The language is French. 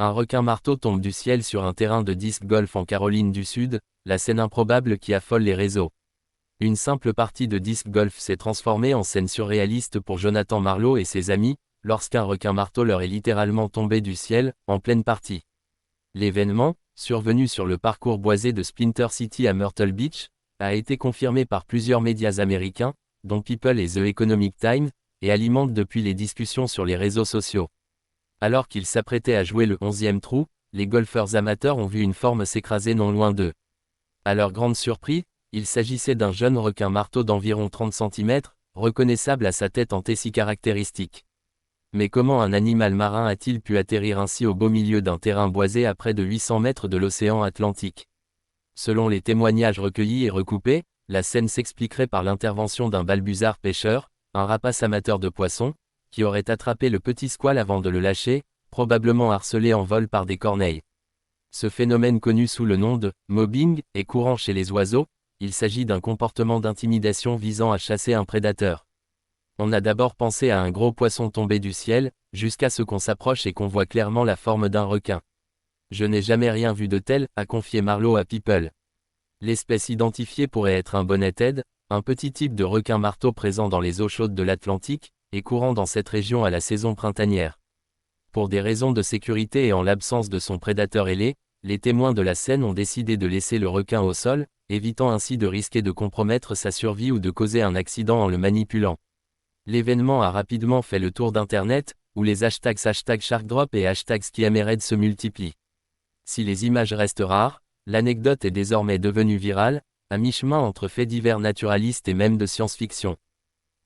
Un requin-marteau tombe du ciel sur un terrain de disc golf en Caroline du Sud, la scène improbable qui affole les réseaux. Une simple partie de disc golf s'est transformée en scène surréaliste pour Jonathan Marlowe et ses amis, lorsqu'un requin-marteau leur est littéralement tombé du ciel, en pleine partie. L'événement, survenu sur le parcours boisé de Splinter City à Myrtle Beach, a été confirmé par plusieurs médias américains, dont People et The Economic Times, et alimente depuis les discussions sur les réseaux sociaux. Alors qu'ils s'apprêtaient à jouer le 11e trou, les golfeurs amateurs ont vu une forme s'écraser non loin d'eux. À leur grande surprise, il s'agissait d'un jeune requin-marteau d'environ 30 cm, reconnaissable à sa tête en si caractéristique. Mais comment un animal marin a-t-il pu atterrir ainsi au beau milieu d'un terrain boisé à près de 800 mètres de l'océan Atlantique? Selon les témoignages recueillis et recoupés, la scène s'expliquerait par l'intervention d'un balbuzard pêcheur, un rapace amateur de poissons, qui aurait attrapé le petit squale avant de le lâcher, probablement harcelé en vol par des corneilles. Ce phénomène connu sous le nom de « mobbing » est courant chez les oiseaux, il s'agit d'un comportement d'intimidation visant à chasser un prédateur. On a d'abord pensé à un gros poisson tombé du ciel, jusqu'à ce qu'on s'approche et qu'on voit clairement la forme d'un requin. Je n'ai jamais rien vu de tel, a confié Marlowe à People. L'espèce identifiée pourrait être un bonnethead, un petit type de requin-marteau présent dans les eaux chaudes de l'Atlantique, et courant dans cette région à la saison printanière. Pour des raisons de sécurité et en l'absence de son prédateur ailé, les témoins de la scène ont décidé de laisser le requin au sol, évitant ainsi de risquer de compromettre sa survie ou de causer un accident en le manipulant. L'événement a rapidement fait le tour d'Internet, où les hashtags #SharkDrop et #SkiAmered se multiplient. Si les images restent rares, l'anecdote est désormais devenue virale, à mi-chemin entre faits divers naturalistes et même de science-fiction.